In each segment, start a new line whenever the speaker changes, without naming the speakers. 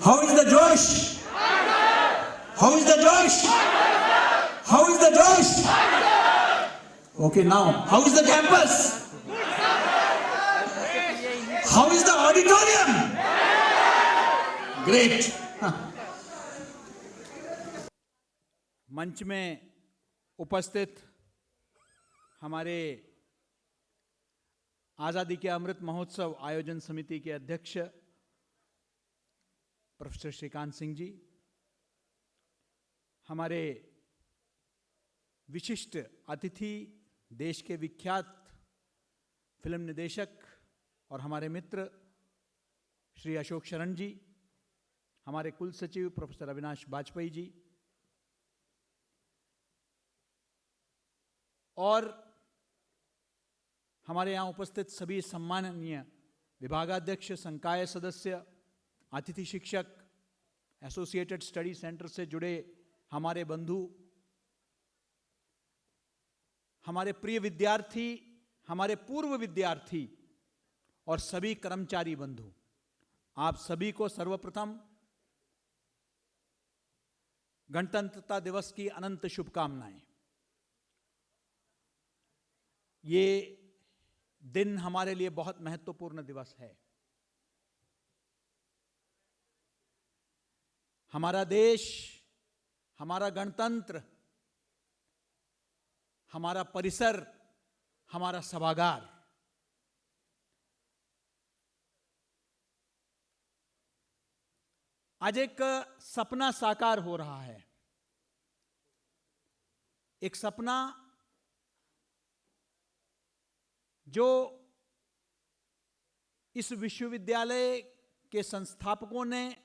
How is the Josh? How is the Josh? How is the Josh? Okay, now, how is the campus? How is the auditorium? Great.
मंच में उपस्थित हमारे आज़ादी के अमृत महोत्सव आयोजन समिति के अध्यक्ष प्रोफेसर श्रीकांत सिंह जी, हमारे विशिष्ट अतिथि, देश के विख्यात फिल्म निदेशक और हमारे मित्र श्री अशोक शरण जी, हमारे कुल सचिव प्रोफेसर अविनाश वाजपेयी जी और हमारे यहाँ उपस्थित सभी सम्माननीय विभागाध्यक्ष, संकाय सदस्य, अतिथि शिक्षक, एसोसिएटेड स्टडी सेंटर से जुड़े हमारे बंधु, हमारे प्रिय विद्यार्थी, हमारे पूर्व विद्यार्थी और सभी कर्मचारी बंधु, आप सभी को सर्वप्रथम गणतंत्रता दिवस की अनंत शुभकामनाएं। ये दिन हमारे लिए बहुत महत्वपूर्ण दिवस है। हमारा देश, हमारा गणतंत्र, हमारा परिसर, हमारा सभागार आज एक सपना साकार हो रहा है। एक सपना जो इस विश्वविद्यालय के संस्थापकों ने,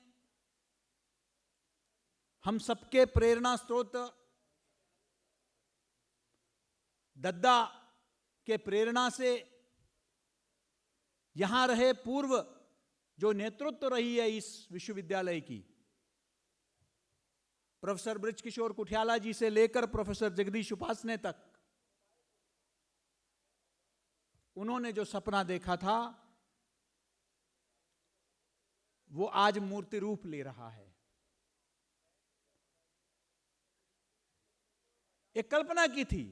हम सबके प्रेरणा स्रोत दद्दा के प्रेरणा से, यहां रहे पूर्व जो नेतृत्व रही है इस विश्वविद्यालय की, प्रोफेसर बृजकिशोर कुठियाला जी से लेकर प्रोफेसर जगदीश उपासने तक, उन्होंने जो सपना देखा था वो आज मूर्ति रूप ले रहा है। एक कल्पना की थी,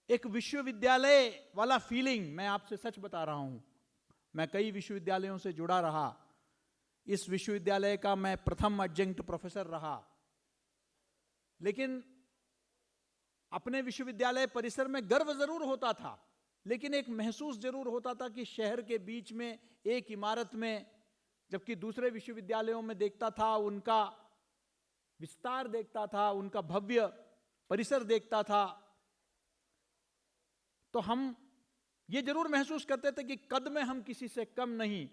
एक विश्वविद्यालय वाला फीलिंग। मैं आपसे सच बता रहा हूं, मैं कई विश्वविद्यालयों से जुड़ा रहा, इस विश्वविद्यालय का मैं प्रथम एडजंक्ट प्रोफेसर रहा, लेकिन अपने विश्वविद्यालय परिसर में गर्व जरूर होता था, लेकिन एक महसूस जरूर होता था कि शहर के बीच में एक इमारत में, जबकि दूसरे विश्वविद्यालयों में देखता था उनका विस्तार, देखता था उनका भव्य परिसर, देखता था, तो हम ये जरूर महसूस करते थे कि कद में हम किसी से कम नहीं,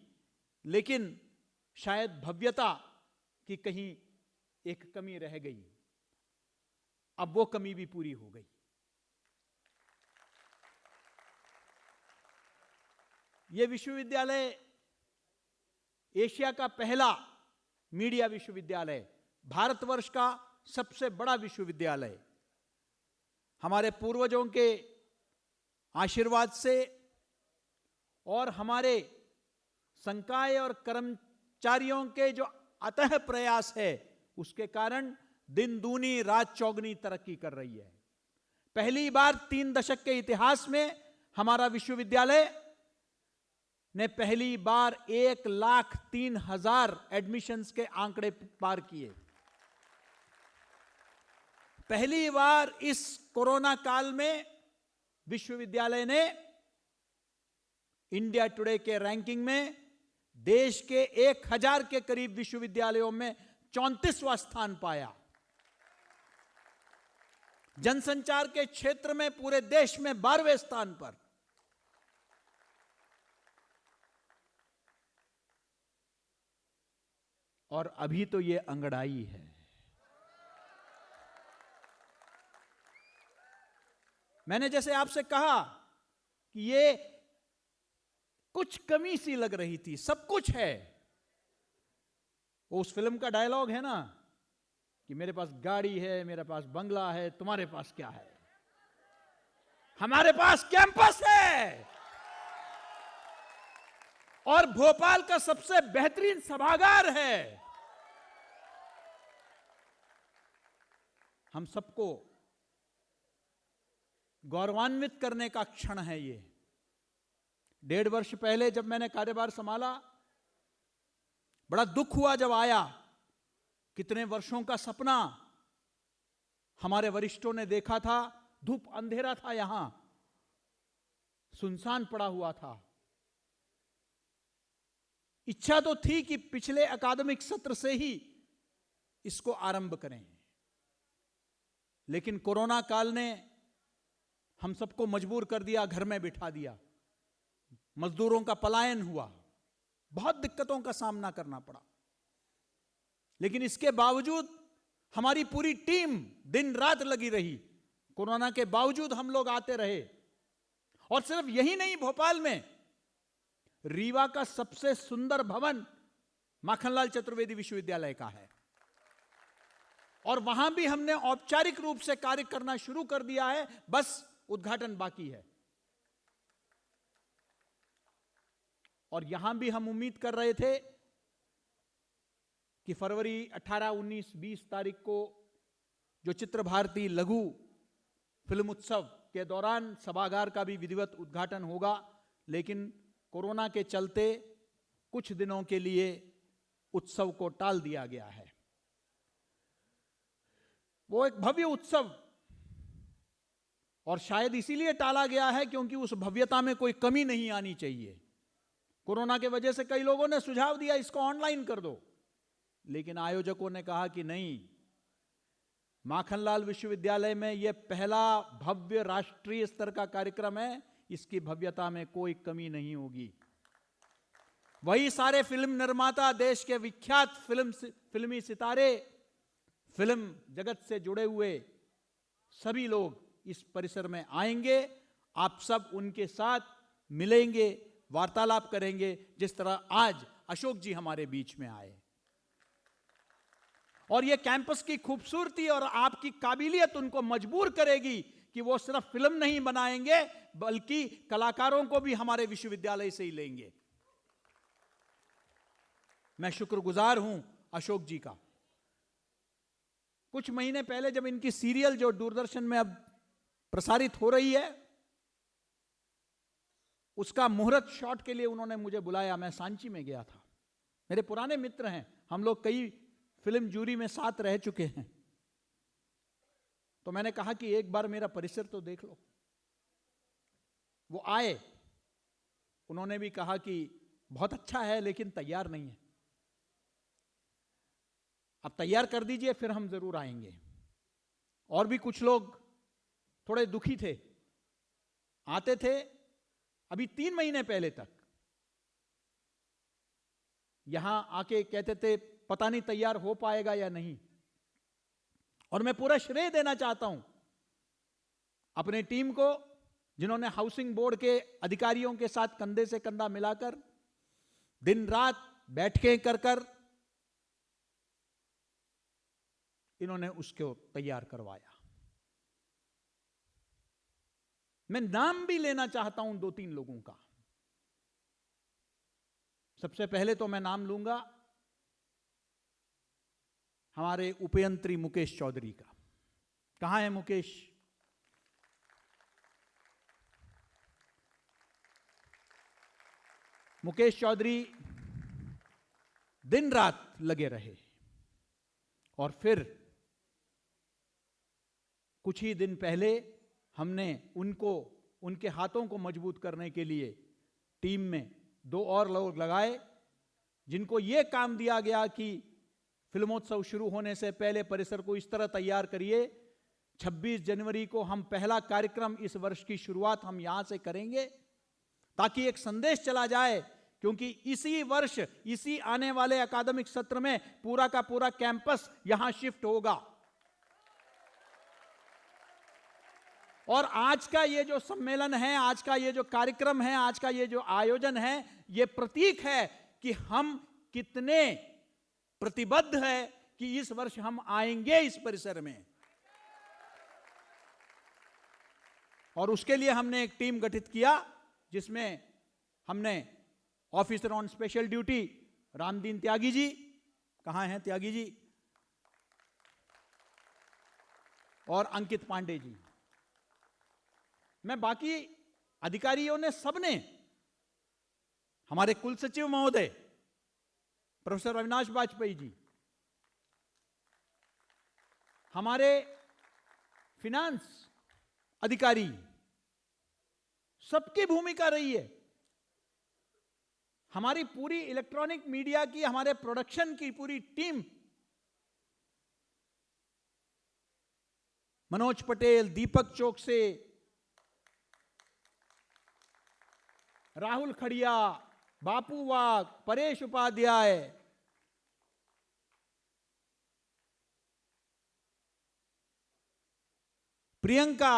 लेकिन शायद भव्यता की कहीं एक कमी रह गई। अब वो कमी भी पूरी हो गई। ये विश्वविद्यालय एशिया का पहला मीडिया विश्वविद्यालय, भारतवर्ष का सबसे बड़ा विश्वविद्यालय, हमारे पूर्वजों के आशीर्वाद से और हमारे संकाय और कर्मचारियों के जो अथक प्रयास है, उसके कारण दिन दूनी रात चौगनी तरक्की कर रही है। पहली बार 3 दशक के इतिहास में हमारा विश्वविद्यालय ने पहली बार 1,03,000 एडमिशन्स के आंकड़े पार किए। पहली बार इस कोरोना काल में विश्वविद्यालय ने इंडिया टुडे के रैंकिंग में देश के 1,000 के करीब विश्वविद्यालयों में 34वां स्थान पाया। जनसंचार के क्षेत्र में पूरे देश में 12वें स्थान पर। और अभी तो ये अंगड़ाई है। मैंने जैसे आपसे कहा कि ये कुछ कमी सी लग रही थी, सब कुछ है। वो उस फिल्म का डायलॉग है ना कि मेरे पास गाड़ी है, मेरे पास बंगला है, तुम्हारे पास क्या है? हमारे पास कैंपस है और भोपाल का सबसे बेहतरीन सभागार है। हम सबको गौरवान्वित करने का क्षण है ये। 1.5 वर्ष पहले जब मैंने कार्यभार संभाला, बड़ा दुख हुआ जब आया। कितने वर्षों का सपना हमारे वरिष्ठों ने देखा था। धूप अंधेरा था, यहां सुनसान पड़ा हुआ था। इच्छा तो थी कि पिछले अकादमिक सत्र से ही इसको आरंभ करें, लेकिन कोरोना काल ने हम सबको मजबूर कर दिया, घर में बिठा दिया। मजदूरों का पलायन हुआ, बहुत दिक्कतों का सामना करना पड़ा। लेकिन इसके बावजूद हमारी पूरी टीम दिन रात लगी रही। कोरोना के बावजूद हम लोग आते रहे। और सिर्फ यही नहीं, भोपाल में रीवा का सबसे सुंदर भवन माखनलाल चतुर्वेदी विश्वविद्यालय का है, और वहां भी हमने औपचारिक रूप से कार्य करना शुरू कर दिया है, बस उद्घाटन बाकी है। और यहां भी हम उम्मीद कर रहे थे कि फरवरी 18, 19, 20 तारीख को जो चित्र भारती लघु फिल्म उत्सव के दौरान सभागार का भी विधिवत उद्घाटन होगा, लेकिन कोरोना के चलते कुछ दिनों के लिए उत्सव को टाल दिया गया है। वो एक भव्य उत्सव, और शायद इसीलिए टाला गया है क्योंकि उस भव्यता में कोई कमी नहीं आनी चाहिए। कोरोना के वजह से कई लोगों ने सुझाव दिया इसको ऑनलाइन कर दो, लेकिन आयोजकों ने कहा कि नहीं, माखनलाल विश्वविद्यालय में यह पहला भव्य राष्ट्रीय स्तर का कार्यक्रम है, इसकी भव्यता में कोई कमी नहीं होगी। वही सारे फिल्म निर्माता, देश के विख्यात फिल्मी सितारे, फिल्म जगत से जुड़े हुए सभी लोग इस परिसर में आएंगे। आप सब उनके साथ मिलेंगे, वार्तालाप करेंगे, जिस तरह आज अशोक जी हमारे बीच में आए। और यह कैंपस की खूबसूरती और आपकी काबिलियत उनको मजबूर करेगी कि वो सिर्फ फिल्म नहीं बनाएंगे, बल्कि कलाकारों को भी हमारे विश्वविद्यालय से ही लेंगे। मैं शुक्रगुजार हूं अशोक जी का। कुछ महीने पहले जब इनकी सीरियल जो दूरदर्शन में अब प्रसारित हो रही है, उसका मुहूर्त शॉट के लिए उन्होंने मुझे बुलाया। मैं सांची में गया था। मेरे पुराने मित्र हैं, हम लोग कई फिल्म जूरी में साथ रह चुके हैं। तो मैंने कहा कि एक बार मेरा परिसर तो देख लो। वो आए, उन्होंने भी कहा कि बहुत अच्छा है लेकिन तैयार नहीं है, अब तैयार कर दीजिए फिर हम जरूर आएंगे। और भी कुछ लोग थोड़े दुखी थे, आते थे अभी 3 महीने पहले तक, यहां आके कहते थे पता नहीं तैयार हो पाएगा या नहीं। और मैं पूरा श्रेय देना चाहता हूं अपने टीम को, जिन्होंने हाउसिंग बोर्ड के अधिकारियों के साथ कंधे से कंधा मिलाकर दिन रात बैठकें कर कर इन्होंने उसको तैयार करवाया। मैं नाम भी लेना चाहता हूं 2-3 लोगों का। सबसे पहले तो मैं नाम लूंगा हमारे उपयंत्री मुकेश चौधरी का। कहां है मुकेश? मुकेश चौधरी दिन रात लगे रहे, और फिर कुछ ही दिन पहले हमने उनको, उनके हाथों को मजबूत करने के लिए टीम में 2 और लोग लगाए, जिनको यह काम दिया गया कि फिल्मोत्सव शुरू होने से पहले परिसर को इस तरह तैयार करिए, 26 जनवरी को हम पहला कार्यक्रम इस वर्ष की शुरुआत हम यहां से करेंगे, ताकि एक संदेश चला जाए, क्योंकि इसी वर्ष, इसी आने वाले अकादमिक सत्र में पूरा का पूरा कैंपस यहां शिफ्ट होगा। और आज का ये जो सम्मेलन है, आज का ये जो कार्यक्रम है, आज का ये जो आयोजन है, ये प्रतीक है कि हम कितने प्रतिबद्ध है कि इस वर्ष हम आएंगे इस परिसर में। और उसके लिए हमने एक टीम गठित किया, जिसमें हमने officer on special duty Ramdeen Tyagi ji, कहां हैं त्यागी जी, और अंकित पांडे जी। मैं बाकी अधिकारियों ने, सबने, हमारे कुल सचिव महोदय प्रोफेसर अविनाश वाजपेयी जी, हमारे फिनांस अधिकारी, सबकी भूमिका रही है। हमारी पूरी इलेक्ट्रॉनिक मीडिया की, हमारे प्रोडक्शन की पूरी टीम, मनोज पटेल, दीपक चोकसे, राहुल खड़िया, बापू वाघ, परेश उपाध्याय, प्रियंका,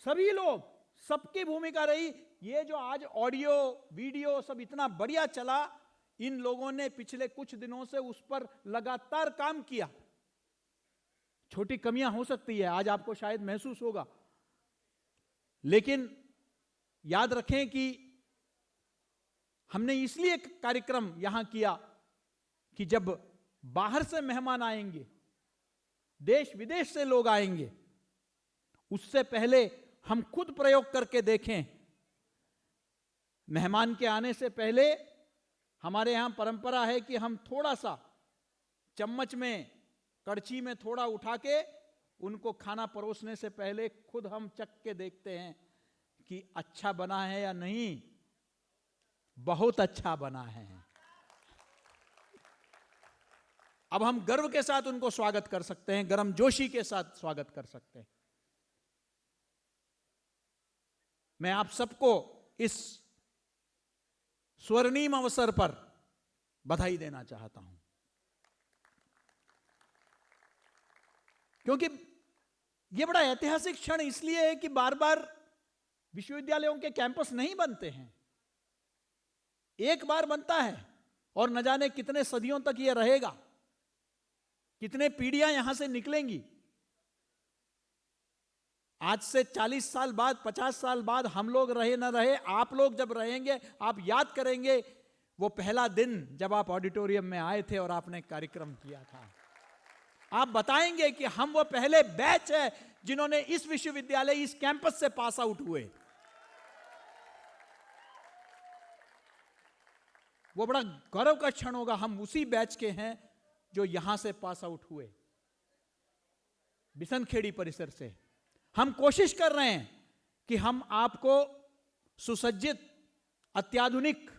सभी लोग, सबकी भूमिका रही। ये जो आज ऑडियो वीडियो सब इतना बढ़िया चला, इन लोगों ने पिछले कुछ दिनों से उस पर लगातार काम किया। छोटी कमियां हो सकती है, आज आपको शायद महसूस होगा, लेकिन याद रखें कि हमने इसलिए कार्यक्रम यहां किया कि जब बाहर से मेहमान आएंगे, देश विदेश से लोग आएंगे, उससे पहले हम खुद प्रयोग करके देखें। मेहमान के आने से पहले हमारे यहां परंपरा है कि हम थोड़ा सा चम्मच में, कड़छी में थोड़ा उठा के उनको खाना परोसने से पहले खुद हम चख के देखते हैं कि अच्छा बना है या नहीं। बहुत अच्छा बना है। अब हम गर्व के साथ उनको स्वागत कर सकते हैं, गर्मजोशी के साथ स्वागत कर सकते हैं। मैं आप सबको इस स्वर्णिम अवसर पर बधाई देना चाहता हूं, क्योंकि यह बड़ा ऐतिहासिक क्षण इसलिए है कि बार बार विश्वविद्यालयों के कैंपस नहीं बनते हैं, एक बार बनता है और न जाने कितने सदियों तक यह रहेगा, कितने पीढ़ियां यहां से निकलेंगी। आज से 40 साल बाद, 50 साल बाद हम लोग रहे न रहे, आप लोग जब रहेंगे, आप याद करेंगे वो पहला दिन जब आप ऑडिटोरियम में आए थे और आपने कार्यक्रम किया था। आप बताएंगे कि हम वो पहले बैच है जिन्होंने इस विश्वविद्यालय, इस कैंपस से पास आउट हुए। वो बड़ा गौरव का क्षण होगा। हम उसी बैच के हैं जो यहां से पास आउट हुए, बिसनखेड़ी परिसर से। हम कोशिश कर रहे हैं कि हम आपको सुसज्जित, अत्याधुनिक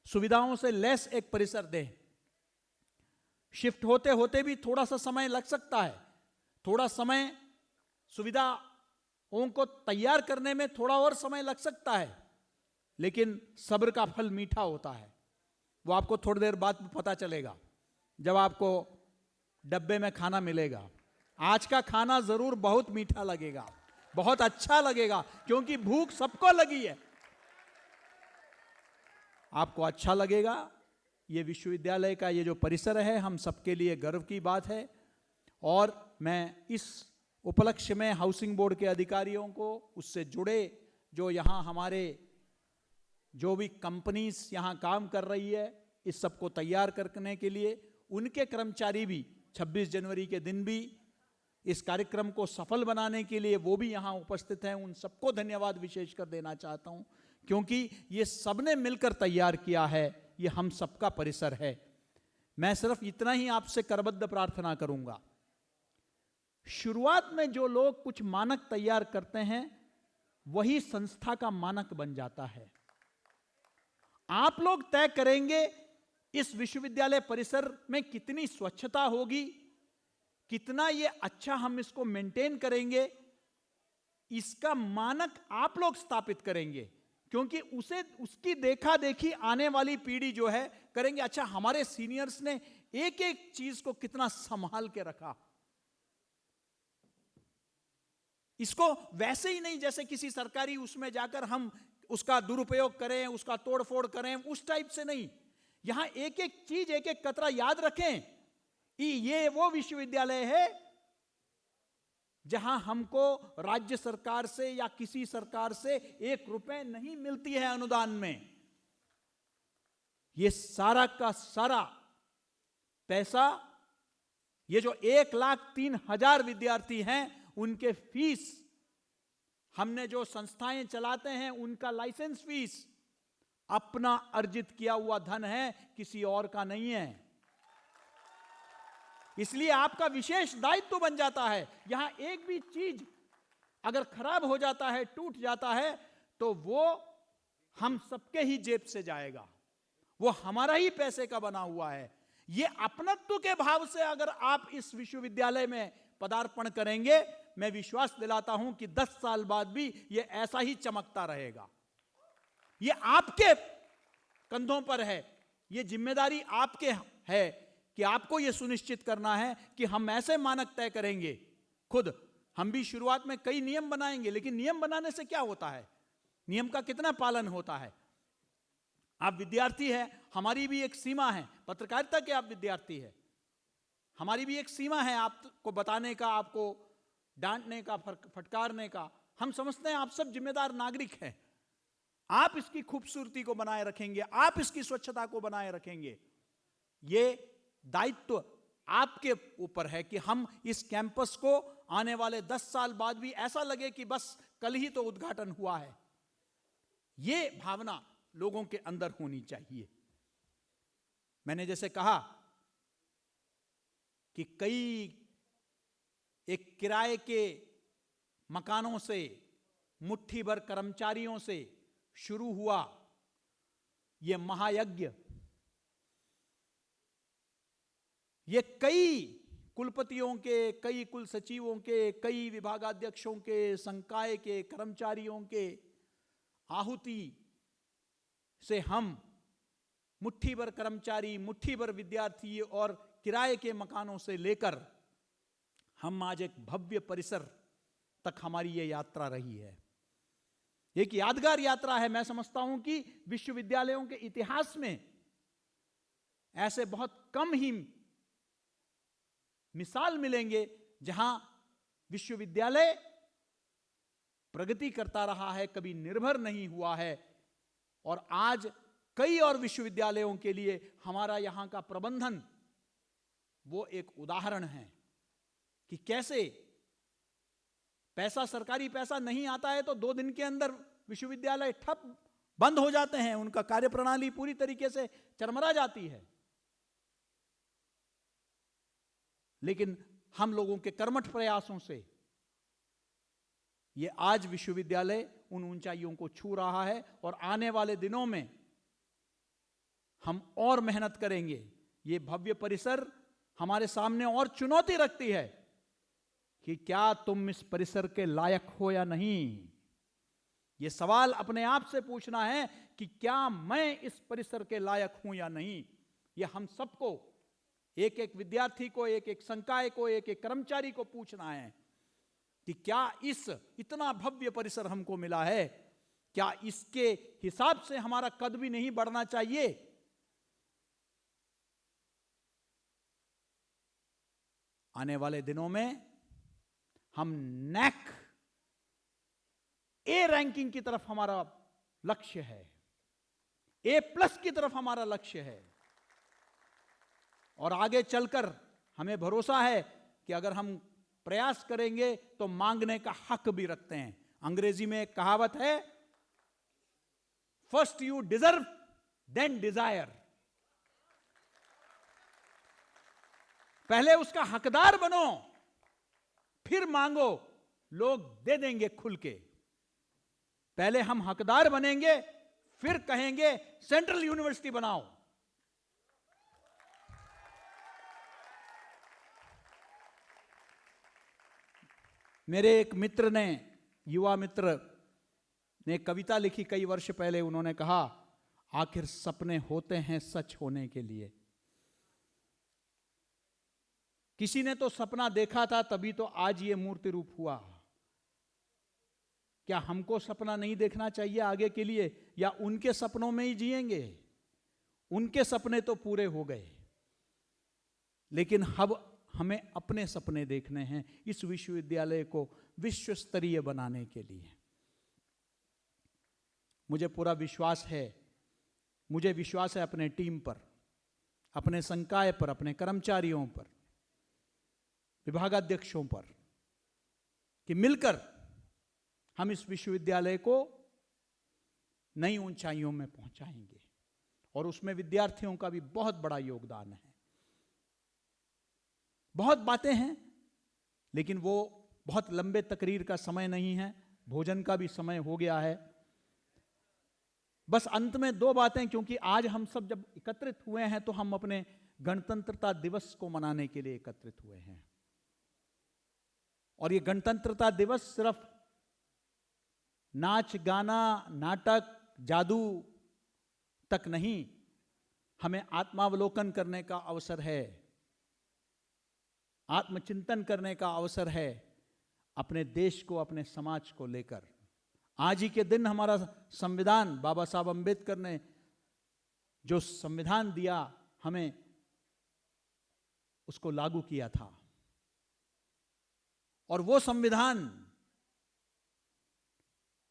सुविधाओं से लैस एक परिसर दें। शिफ्ट होते होते भी थोड़ा सा समय लग सकता है, थोड़ा समय सुविधाओं को तैयार करने में थोड़ा और समय लग सकता है, लेकिन सब्र का फल मीठा होता है। वो आपको थोड़ी देर बाद पता चलेगा जब आपको डब्बे में खाना मिलेगा। आज का खाना जरूर बहुत मीठा लगेगा, बहुत अच्छा लगेगा, क्योंकि भूख सबको लगी है। आपको अच्छा लगेगा। ये विश्वविद्यालय का ये जो परिसर है, हम सबके लिए गर्व की बात है। और मैं इस उपलक्ष्य में हाउसिंग बोर्ड के अधिकारियों को, उससे जुड़े जो यहाँ हमारे जो भी कंपनीज यहाँ काम कर रही है, इस सबको तैयार करने के लिए, उनके कर्मचारी भी 26 जनवरी के दिन भी इस कार्यक्रम को सफल बनाने के लिए वो भी यहाँ उपस्थित हैं। उन सबको धन्यवाद विशेष कर देना चाहता हूँ, क्योंकि ये सबने मिलकर तैयार किया है, ये हम सबका परिसर है। मैं सिर्फ इतना ही आपसे करबद्ध प्रार्थना करूंगा, शुरुआत में जो लोग कुछ मानक तैयार करते हैं वही संस्था का मानक बन जाता है। आप लोग तय करेंगे इस विश्वविद्यालय परिसर में कितनी स्वच्छता होगी, कितना ये अच्छा हम इसको मेंटेन करेंगे, इसका मानक आप लोग स्थापित करेंगे, क्योंकि उसकी देखा देखी आने वाली पीढ़ी जो है करेंगे, अच्छा हमारे सीनियर्स ने एक एक चीज को कितना संभाल के रखा। इसको वैसे ही नहीं जैसे किसी सरकारी उसमें जाकर हम उसका दुरुपयोग करें, उसका तोड़फोड़ करें, उस टाइप से नहीं। यहां एक एक चीज, एक एक कतरा याद रखें। ये वो विश्वविद्यालय है जहां हमको राज्य सरकार से या किसी सरकार से 1 रुपए नहीं मिलती है अनुदान में। ये सारा का सारा पैसा, ये जो 1,03,000 विद्यार्थी हैं उनके फीस, हमने जो संस्थाएं चलाते हैं उनका लाइसेंस फीस, अपना अर्जित किया हुआ धन है, किसी और का नहीं है। इसलिए आपका विशेष दायित्व बन जाता है, यहां एक भी चीज अगर खराब हो जाता है, टूट जाता है, तो वो हम सबके ही जेब से जाएगा, वो हमारा ही पैसे का बना हुआ है। ये अपनत्व के भाव से अगर आप इस विश्वविद्यालय में पदार्पण करेंगे, मैं विश्वास दिलाता हूं कि 10 साल बाद भी ये ऐसा ही चमकता रहेगा। ये आपके कंधों पर है, ये जिम्मेदारी आपके है कि आपको यह सुनिश्चित करना है कि हम ऐसे मानक तय करेंगे। खुद हम भी शुरुआत में कई नियम बनाएंगे, लेकिन नियम बनाने से क्या होता है, नियम का कितना पालन होता है। आप विद्यार्थी हैं, हमारी भी एक सीमा है, पत्रकारिता के आप विद्यार्थी हैं, हमारी भी एक सीमा है आपको बताने का, आपको डांटने का, फटकारने का। हम समझते हैं आप सब जिम्मेदार नागरिक हैं, आप इसकी खूबसूरती को बनाए रखेंगे, आप इसकी स्वच्छता को बनाए रखेंगे। ये दायित्व आपके ऊपर है कि हम इस कैंपस को आने वाले 10 साल बाद भी ऐसा लगे कि बस कल ही तो उद्घाटन हुआ है। ये भावना लोगों के अंदर होनी चाहिए। मैंने जैसे कहा कि कई एक किराए के मकानों से, मुट्ठी भर कर्मचारियों से शुरू हुआ यह महायज्ञ, ये कई कुलपतियों के, कई कुल सचिवों के, कई विभागाध्यक्षों के, संकाय के कर्मचारियों के आहुति से हम मुट्ठी भर कर्मचारी, मुट्ठी भर विद्यार्थी और किराए के मकानों से लेकर हम आज एक भव्य परिसर तक हमारी ये यात्रा रही है। एक यादगार यात्रा है। मैं समझता हूं कि विश्वविद्यालयों के इतिहास में ऐसे बहुत कम ही मिसाल मिलेंगे जहां विश्वविद्यालय प्रगति करता रहा है, कभी निर्भर नहीं हुआ है। और आज कई और विश्वविद्यालयों के लिए हमारा यहां का प्रबंधन वो एक उदाहरण है कि कैसे पैसा, सरकारी पैसा नहीं आता है तो 2 दिन के अंदर विश्वविद्यालय ठप बंद हो जाते हैं, उनका कार्यप्रणाली पूरी तरीके से चरमरा जाती है। लेकिन हम लोगों के कर्मठ प्रयासों से ये आज विश्वविद्यालय उन ऊंचाइयों को छू रहा है और आने वाले दिनों में हम और मेहनत करेंगे। ये भव्य परिसर हमारे सामने और चुनौती रखती है कि क्या तुम इस परिसर के लायक हो या नहीं। ये सवाल अपने आप से पूछना है कि क्या मैं इस परिसर के लायक हूं या नहीं। ये हम सबको, एक एक विद्यार्थी को, एक एक संकाय को, एक एक कर्मचारी को पूछना है कि क्या इस इतना भव्य परिसर हमको मिला है, क्या इसके हिसाब से हमारा कद भी नहीं बढ़ना चाहिए। आने वाले दिनों में हम नैक ए रैंकिंग की तरफ हमारा लक्ष्य है, A+ की तरफ हमारा लक्ष्य है। और आगे चलकर हमें भरोसा है कि अगर हम प्रयास करेंगे तो मांगने का हक भी रखते हैं। अंग्रेजी में एक कहावत है, first you deserve then desire. पहले उसका हकदार बनो, फिर मांगो, लोग दे देंगे खुल के। पहले हम हकदार बनेंगे, फिर कहेंगे सेंट्रल यूनिवर्सिटी बनाओ। मेरे एक मित्र ने, युवा मित्र ने कविता लिखी कई वर्ष पहले। उन्होंने कहा, आखिर सपने होते हैं सच होने के लिए। किसी ने तो सपना देखा था, तभी तो आज ये मूर्ति रूप हुआ। क्या हमको सपना नहीं देखना चाहिए आगे के लिए, या उनके सपनों में ही जिएंगे? उनके सपने तो पूरे हो गए, लेकिन अब हमें अपने सपने देखने हैं इस विश्वविद्यालय को विश्व स्तरीय बनाने के लिए। मुझे पूरा विश्वास है, मुझे विश्वास है अपने टीम पर, अपने संकाय पर, अपने कर्मचारियों पर, विभागाध्यक्षों पर, कि मिलकर हम इस विश्वविद्यालय को नई ऊंचाइयों में पहुंचाएंगे। और उसमें विद्यार्थियों का भी बहुत बड़ा योगदान है। बहुत बातें हैं, लेकिन वो बहुत लंबे तकरीर का समय नहीं है, भोजन का भी समय हो गया है। बस अंत में 2 बातें, क्योंकि आज हम सब जब एकत्रित हुए हैं तो हम अपने गणतंत्रता दिवस को मनाने के लिए एकत्रित हुए हैं। और ये गणतंत्रता दिवस सिर्फ नाच गाना, नाटक, जादू तक नहीं, हमें आत्मावलोकन करने का अवसर है, आत्मचिंतन करने का अवसर है अपने देश को, अपने समाज को लेकर। आज ही के दिन हमारा संविधान, बाबा साहब अंबेडकर ने जो संविधान दिया हमें, उसको लागू किया था। और वो संविधान,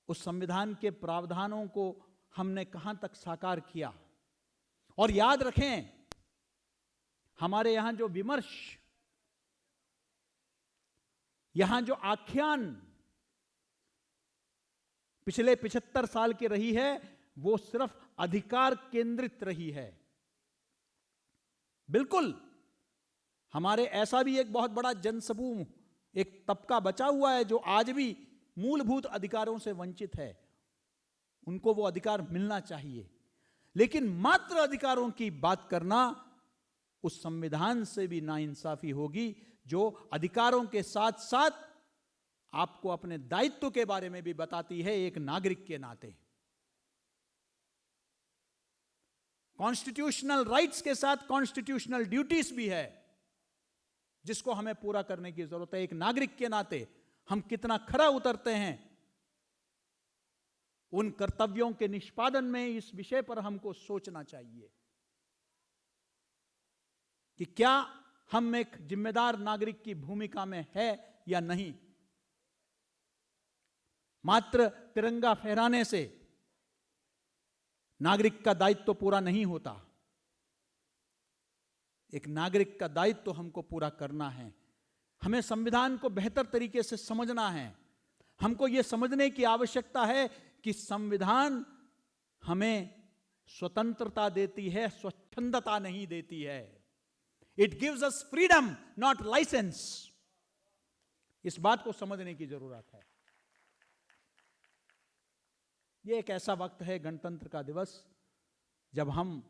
उस संविधान के प्रावधानों को हमने कहां तक साकार किया। और याद रखें, हमारे यहां जो विमर्श, यहां जो आख्यान पिछले 75 साल की रही है, वो सिर्फ अधिकार केंद्रित रही है। बिल्कुल, हमारे ऐसा भी एक बहुत बड़ा जनसमूह, एक तबका बचा हुआ है जो आज भी मूलभूत अधिकारों से वंचित है। उनको वो अधिकार मिलना चाहिए। लेकिन मात्र अधिकारों की बात करना, उस संविधान से भी नाइंसाफी होगी जो अधिकारों के साथ साथ आपको अपने दायित्व के बारे में भी बताती है एक नागरिक के नाते। कॉन्स्टिट्यूशनल राइट्स के साथ कॉन्स्टिट्यूशनल ड्यूटीज भी है, जिसको हमें पूरा करने की जरूरत है। एक नागरिक के नाते हम कितना खरा उतरते हैं उन कर्तव्यों के निष्पादन में, इस विषय पर हमको सोचना चाहिए कि क्या हम एक जिम्मेदार नागरिक की भूमिका में है या नहीं। मात्र तिरंगा फहराने से नागरिक का दायित्व पूरा नहीं होता। एक नागरिक का दायित्व हमको पूरा करना है। हमें संविधान को बेहतर तरीके से समझना है। हमको यह समझने की आवश्यकता है कि संविधान हमें स्वतंत्रता देती है, स्वच्छंदता नहीं देती है। It gives us freedom, not licence. इस बात को समझने की जरूरत है। यह एक ऐसा वक्त है, गणतंत्र का दिवस, जब हम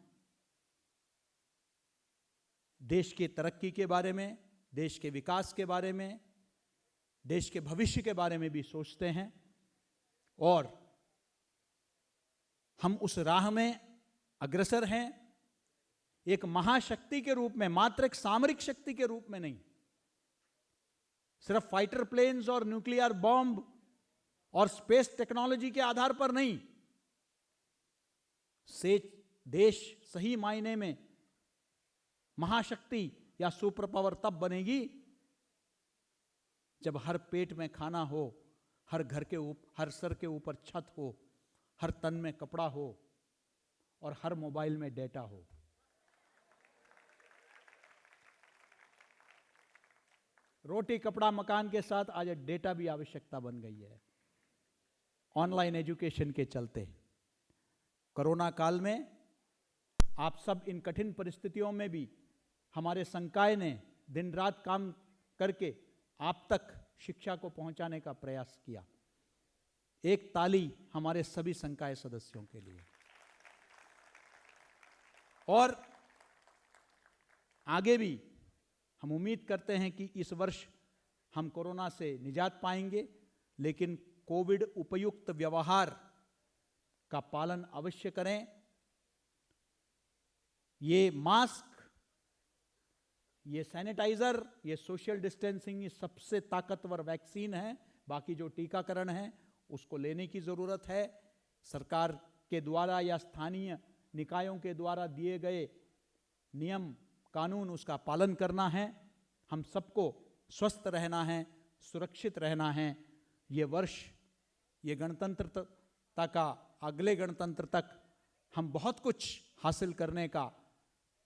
देश की तरक्की के बारे में, देश के विकास के बारे में, देश के भविष्य के बारे में भी सोचते हैं। और हम उस राह में अग्रसर हैं, एक महाशक्ति के रूप में, मात्र एक सामरिक शक्ति के रूप में नहीं, सिर्फ फाइटर प्लेन्स और न्यूक्लियर बॉम्ब और स्पेस टेक्नोलॉजी के आधार पर नहीं। से देश सही मायने में महाशक्ति या सुपर पावर तब बनेगी जब हर पेट में खाना हो, हर घर के ऊपर, हर सर के ऊपर छत हो, हर तन में कपड़ा हो और हर मोबाइल में डेटा हो। रोटी कपड़ा मकान के साथ आज डेटा भी आवश्यकता बन गई है, ऑनलाइन एजुकेशन के चलते। कोरोना काल में आप सब इन कठिन परिस्थितियों में भी हमारे संकाय ने दिन रात काम करके आप तक शिक्षा को पहुंचाने का प्रयास किया। एक ताली हमारे सभी संकाय सदस्यों के लिए। और आगे भी हम उम्मीद करते हैं कि इस वर्ष हम कोरोना से निजात पाएंगे, लेकिन कोविड उपयुक्त व्यवहार का पालन अवश्य करें। ये मास्क, ये सैनिटाइजर, ये सोशल डिस्टेंसिंग, ये सबसे ताकतवर वैक्सीन है। बाकी जो टीकाकरण है उसको लेने की जरूरत है। सरकार के द्वारा या स्थानीय निकायों के द्वारा दिए गए नियम कानून, उसका पालन करना है। हम सबको स्वस्थ रहना है, सुरक्षित रहना है। ये वर्ष, ये गणतंत्रता का अगले गणतंत्र तक हम बहुत कुछ हासिल करने का,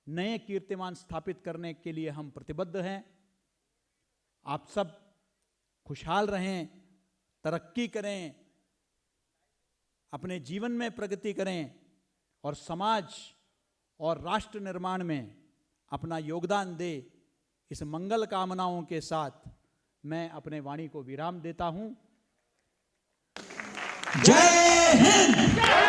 नए कीर्तिमान स्थापित करने के लिए हम प्रतिबद्ध हैं। आप सब खुशहाल रहें, तरक्की करें, अपने जीवन में प्रगति करें और समाज और राष्ट्र निर्माण में अपना योगदान दे। इस मंगल कामनाओं के साथ मैं अपने वाणी को विराम देता हूं।
जय हिंद।